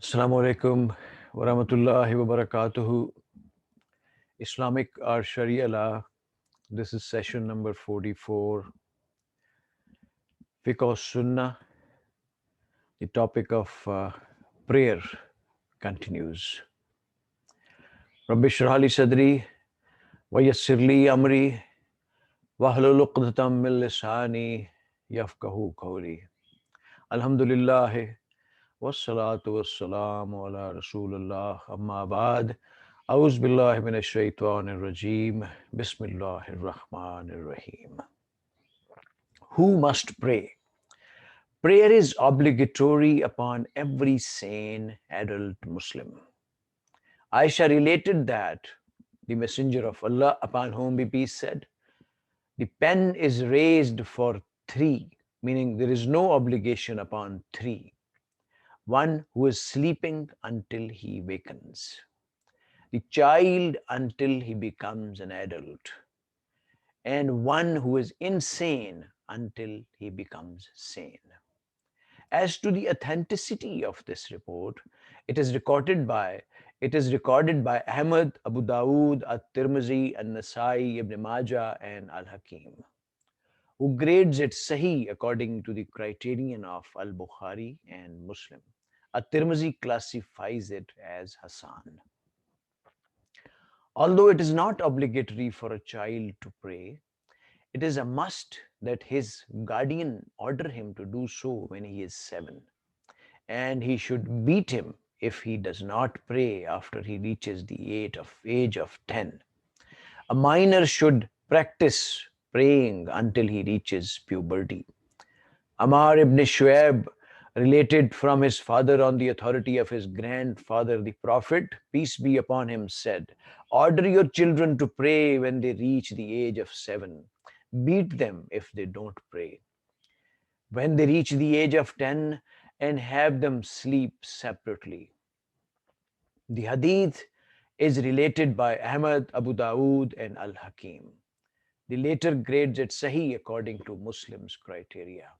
Assalamu alaikum wa rahmatullahi wa barakatuhu. Islamic or Sharia law. This is session number 44. Fiqh or Sunnah. The topic of prayer continues. Rabbi shrah li sadri wa yassir li amri wahlul uqdatam min lisani yafqahu qawli. Alhamdulillah wassalatu wassalamu ala rasulillah amma ba'd. A'udhu billahi minash shaitanir rajim. Bismillahir rahmanir rahim. Who must pray? Prayer is obligatory upon every sane adult Muslim. Aishah related that the Messenger of Allah, upon whom be peace, said, the pen is raised for three, meaning there is no obligation upon three. One who is sleeping until he wakens, the child until he becomes an adult, and one who is insane until he becomes sane. As to the authenticity of this report, it is recorded by Ahmad, Abu Dawood, At-Tirmizi, An-Nasai, Ibn Majah, and Al-Hakim, who grades it Sahih according to the criterion of Al-Bukhari and Muslim. At-Tirmizi classifies it as Hasan. Although it is not obligatory for a child to pray, it is a must that his guardian order him to do so when he is 7, and he should beat him if he does not pray after he reaches the age of 10. A minor should practice praying until he reaches puberty. Amar ibn Shu'aib related from his father on the authority of his grandfather, the Prophet, peace be upon him, said, order your children to pray when they reach the age of 7. Beat them if they don't pray when they reach the age of 10, and have them sleep separately. The hadith is related by Ahmad, Abu Dawood, and Al-Hakim. The later grades it Sahih according to Muslims' criteria.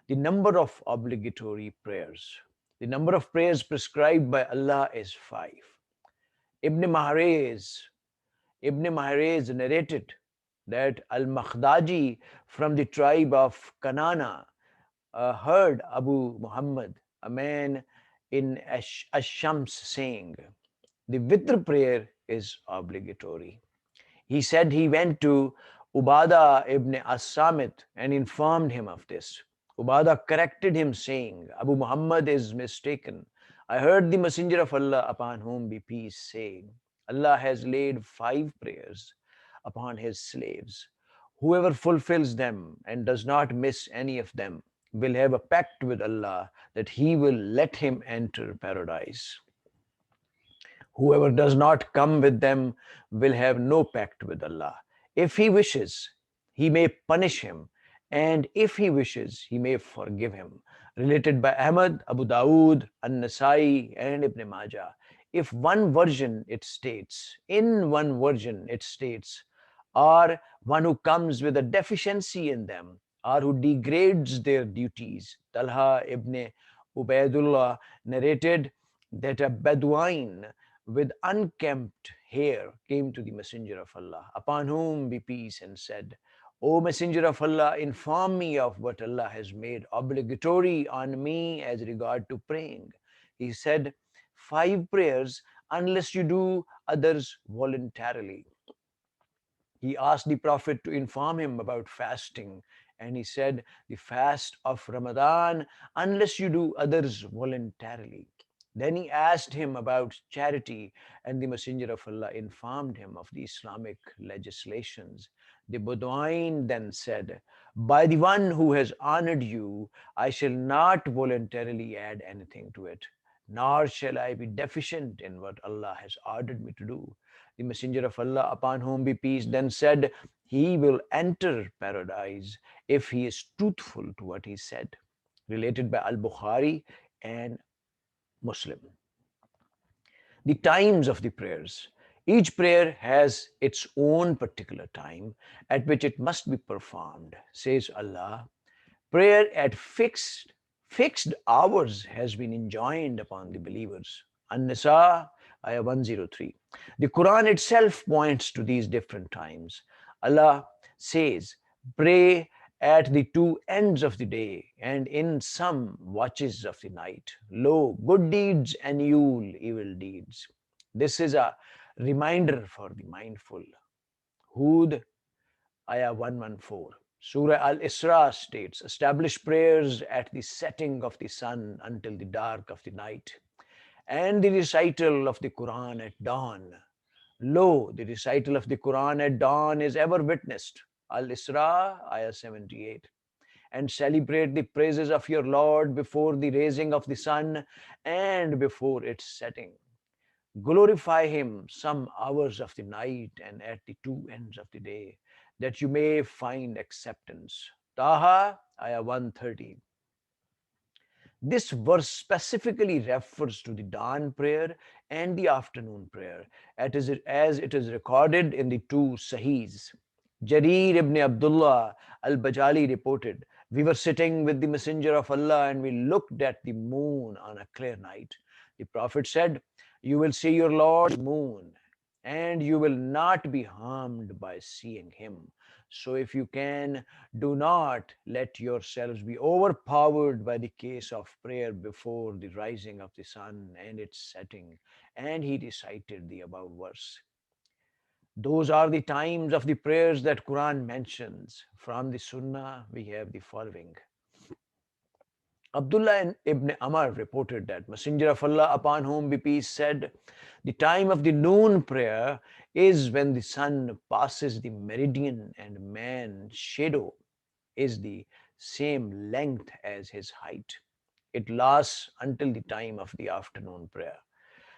The number of obligatory prayers. The number of prayers prescribed by Allah is 5. Ibn Mahrez narrated that Al-Makhdaji from the tribe of Kanana heard Abu Muhammad, a man in Ash-Shams, saying, the witr prayer is obligatory. He said he went to Ubadah ibn As-Samit and informed him of this. Ubadah corrected him, saying, Abu Muhammad is mistaken. I heard the Messenger of Allah, upon whom be peace, say, Allah has laid 5 prayers upon his slaves. Whoever fulfills them and does not miss any of them will have a pact with Allah that he will let him enter paradise. Whoever does not come with them will have no pact with Allah. If he wishes, he may punish him, and if he wishes, he may forgive him. Related by Ahmad, Abu Dawood, An-Nasai, and Ibn Majah. In one version it states, or one who comes with a deficiency in them, or who degrades their duties. Talha ibn Ubaidullah narrated that a Bedouin with unkempt hair came to the Messenger of Allah, upon whom be peace, and said, O Messenger of Allah, inform me of what Allah has made obligatory on me as regard to praying. He said, 5 prayers unless you do others voluntarily. He asked the Prophet to inform him about fasting, and he said, the fast of Ramadan unless you do others voluntarily. Then he asked him about charity, and the Messenger of Allah informed him of the Islamic legislations. The Bedouin then said, by the one who has honored you, I shall not voluntarily add anything to it, nor shall I be deficient in what Allah has ordered me to do. The Messenger of Allah, upon whom be peace, then said, he will enter paradise if he is truthful to what he said. Related by Al-Bukhari and Muslim. The times of the prayers. Each prayer has its own particular time at which it must be performed. Says Allah, prayer at fixed Fixed hours has been enjoined upon the believers. An-Nisa, ayah 103. The Quran itself points to these different times. Allah says, pray at the two ends of the day and in some watches of the night. Lo, good deeds and evil deeds. This is a reminder for the mindful. Hud, ayah 114. Surah Al-Isra states, establish prayers at the setting of the sun until the dark of the night, and the recital of the Quran at dawn. Lo, the recital of the Quran at dawn is ever witnessed. Al-Isra, ayah 78. And celebrate the praises of your Lord before the raising of the sun and before its setting. Glorify him some hours of the night and at the two ends of the day, that you may find acceptance. Taha, ayah 130. This verse specifically refers to the dawn prayer and the afternoon prayer, as it is recorded in the two Sahihs. Jarir ibn Abdullah al-Bajali reported, we were sitting with the Messenger of Allah and we looked at the moon on a clear night. The Prophet said, you will see your Lord's moon and you will not be harmed by seeing him. So if you can, do not let yourselves be overpowered by the case of prayer before the rising of the sun and its setting. And he recited the above verse. Those are the times of the prayers that Quran mentions. From the Sunnah, we have the following. Abdullah ibn Amr reported that Messenger of Allah, upon whom be peace, said, the time of the noon prayer is when the sun passes the meridian and man's shadow is the same length as his height. It lasts until the time of the afternoon prayer.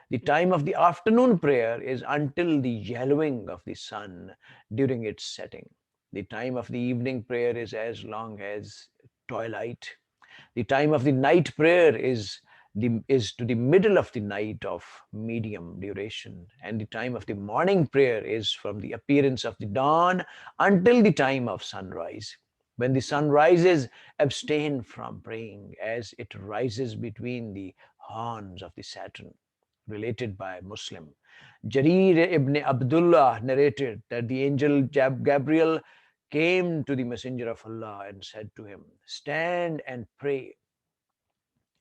The time of the afternoon prayer is until the yellowing of the sun during its setting. The time of the evening prayer is as long as twilight. The time of the night prayer is to the middle of the night of medium duration, and the time of the morning prayer is from the appearance of the dawn until the time of sunrise. When the sun rises, abstain from praying, as it rises between the horns of the Saturn. Related by Muslim. Jarir ibn Abdullah narrated that the angel Gabriel came to the Messenger of Allah and said to him, stand and pray.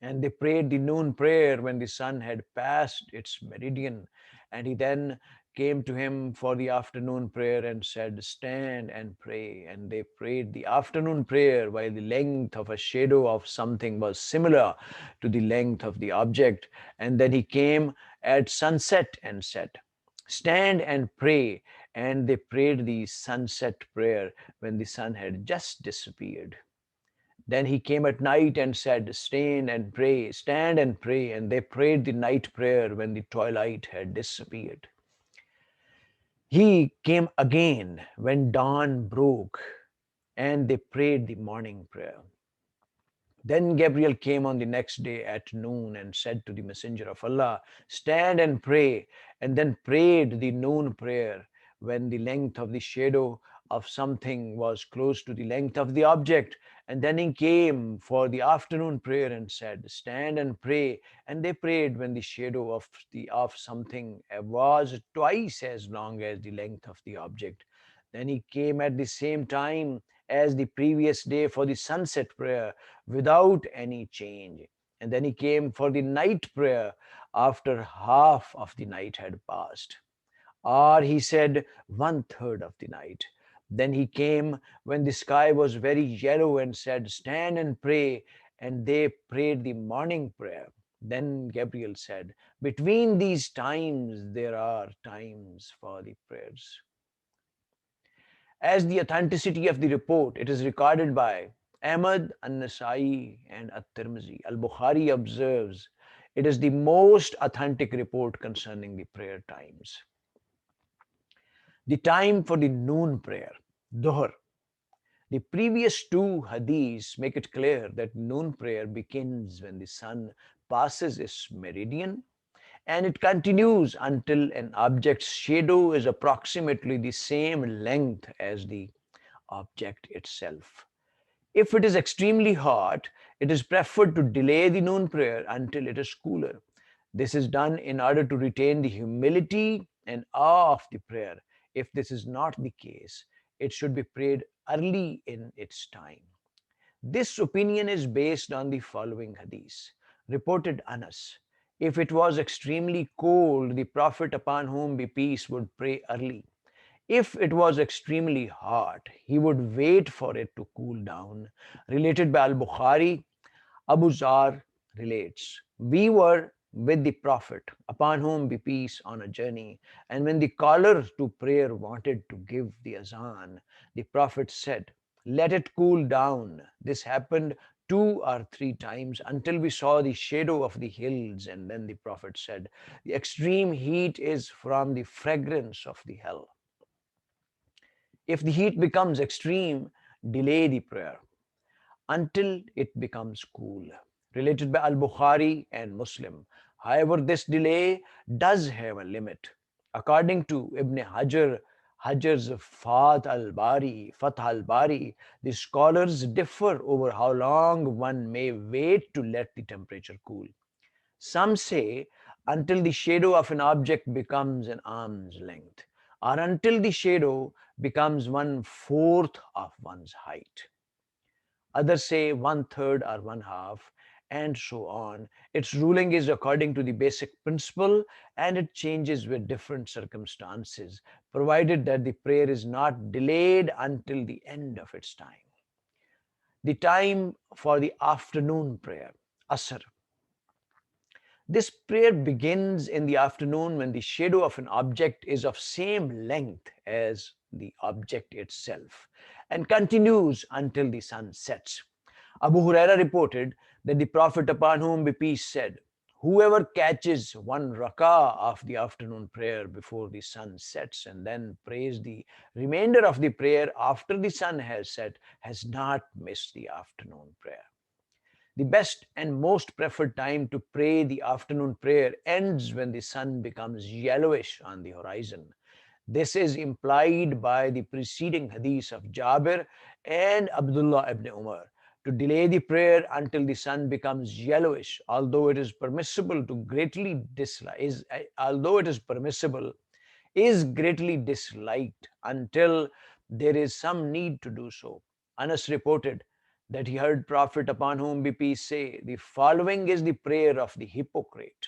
And they prayed the noon prayer when the sun had passed its meridian. And he then came to him for the afternoon prayer and said, stand and pray. And they prayed the afternoon prayer while the length of a shadow of something was similar to the length of the object. And then he came at sunset and said, stand and pray. And they prayed the sunset prayer when the sun had just disappeared. Then he came at night and said, stand and pray. And they prayed the night prayer when the twilight had disappeared. He came again when dawn broke, and they prayed the morning prayer. Then Gabriel came on the next day at noon and said to the Messenger of Allah, stand and pray, and then prayed the noon prayer when the length of the shadow of something was close to the length of the object. And then he came for the afternoon prayer and said, stand and pray. And they prayed when the shadow of something was twice as long as the length of the object. Then he came at the same time as the previous day for the sunset prayer without any change. And then he came for the night prayer after half of the night had passed. Or he said, one third of the night. Then he came when the sky was very yellow and said, stand and pray. And they prayed the morning prayer. Then Gabriel said, between these times there are times for the prayers. As the authenticity of the report, it is recorded by Ahmad, An-Nasai, and At-Tirmizi. Al-Bukhari observes, it is the most authentic report concerning the prayer times. The time for the noon prayer, Dhuhr. The previous two hadiths make it clear that noon prayer begins when the sun passes its meridian and it continues until an object's shadow is approximately the same length as the object itself. If it is extremely hot, It is preferred to delay the noon prayer until it is cooler. This is done in order to retain the humility and awe of the prayer. If this is not the case, it should be prayed early in its time. This opinion is based on the following hadith. Reported Anas, if it was extremely cold, the Prophet upon whom be peace would pray early. If it was extremely hot, he would wait for it to cool down. Related by Al Bukhari, Abu Zar relates, we were with the Prophet, upon whom be peace, on a journey, and when the caller to prayer wanted to give the azan, the Prophet said, let it cool down. This happened 2 or 3 times until we saw the shadow of the hills, and then the Prophet said, the extreme heat is from the fragrance of the hell. If the heat becomes extreme, delay the prayer until it becomes cool. Related by Al Bukhari and Muslim. However, this delay does have a limit. According to Ibn Hajar's Fath al Bari, the scholars differ over how long one may wait to let the temperature cool. Some say until the shadow of an object becomes an arm's length, or until the shadow becomes 1/4 of one's height. Others say 1/3 or 1/2, and so on. Its ruling is according to the basic principle and it changes with different circumstances, provided that the prayer is not delayed until the end of its time. The time for the afternoon prayer, Asr. This prayer begins in the afternoon when the shadow of an object is of same length as the object itself and continues until the sun sets. Abu Huraira reported that the Prophet upon whom be peace said, whoever catches one rak'ah of the afternoon prayer before the sun sets and then prays the remainder of the prayer after the sun has set has not missed the afternoon prayer. The best and most preferred time to pray the afternoon prayer ends when the sun becomes yellowish on the horizon. This is implied by the preceding hadith of Jabir and Abdullah ibn Umar. To delay the prayer until the sun becomes yellowish, although it is permissible to greatly dislike, although it is permissible, is greatly disliked until there is some need to do so. Anas reported that he heard Prophet upon whom be peace say, the following is the prayer of the hypocrite.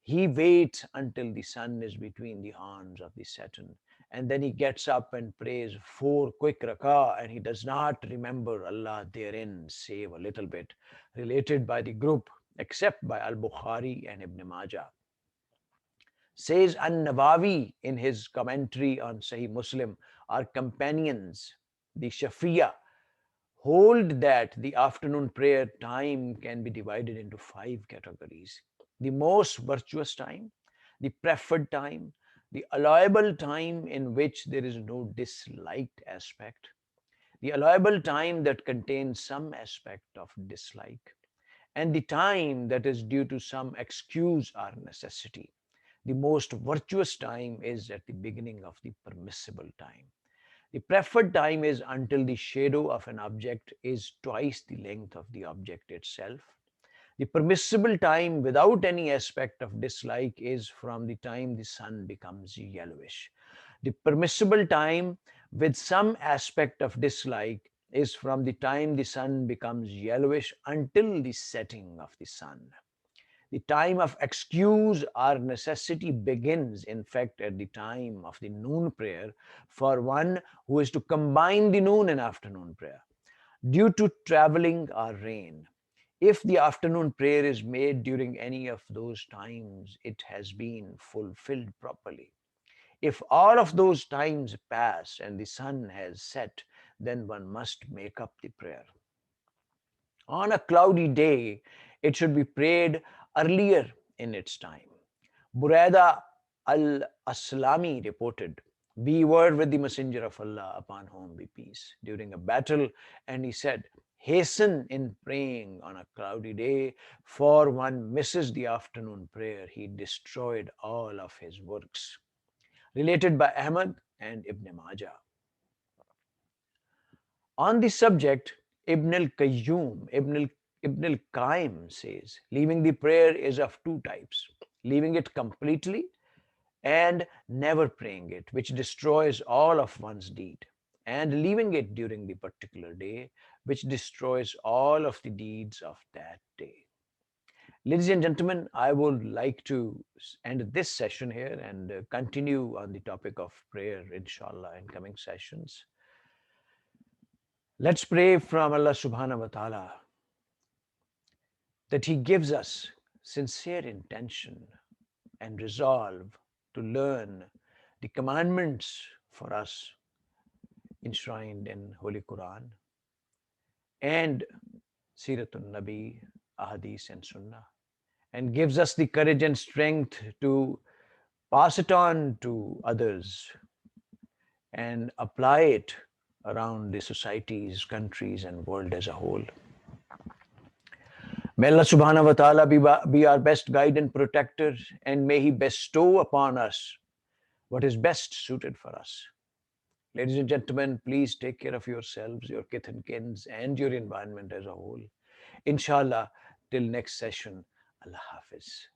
He waits until the sun is between the horns of the Saturn, and then he gets up and prays 4 quick rak'ah, and he does not remember Allah therein save a little bit, related by the group, except by Al-Bukhari and Ibn Majah. Says An-Nawawi in his commentary on Sahih Muslim, our companions, the Shafi'ah, hold that the afternoon prayer time can be divided into 5 categories. The most virtuous time, the preferred time, the allowable time in which there is no disliked aspect, the allowable time that contains some aspect of dislike, and the time that is due to some excuse or necessity. The most virtuous time is at the beginning of the permissible time. The preferred time is until the shadow of an object is twice the length of the object itself. The permissible time without any aspect of dislike is from the time the sun becomes yellowish. The permissible time with some aspect of dislike is from the time the sun becomes yellowish until the setting of the sun. The time of excuse or necessity begins, in fact, at the time of the noon prayer for one who is to combine the noon and afternoon prayer due to traveling or rain. If the afternoon prayer is made during any of those times, it has been fulfilled properly. If all of those times pass and the sun has set, then one must make up the prayer. On a cloudy day, it should be prayed earlier in its time. Buraida al-Aslami reported, we were with the Messenger of Allah upon whom be peace during a battle, and he said, hasten in praying on a cloudy day, for one misses the afternoon prayer, he destroyed all of his works. Related by Ahmad and Ibn Majah. On the subject, Ibn al-Qayyum, Ibn al-Qaim says, leaving the prayer is of two types. Leaving it completely and never praying it, which destroys all of one's deed. And leaving it during the particular day, which destroys all of the deeds of that day. Ladies and gentlemen, I would like to end this session here and continue on the topic of prayer, inshallah, in coming sessions. Let's pray from Allah subhanahu wa ta'ala that He gives us sincere intention and resolve to learn the commandments for us enshrined in Holy Quran and Siratul Nabi, Ahadith and Sunnah, and gives us the courage and strength to pass it on to others and apply it around the societies, countries, and world as a whole. May Allah subhanahu wa ta'ala be our best guide and protector, and may He bestow upon us what is best suited for us. Ladies and gentlemen, please take care of yourselves, your kith and kins, and your environment as a whole. Inshallah, till next session, Allah Hafiz.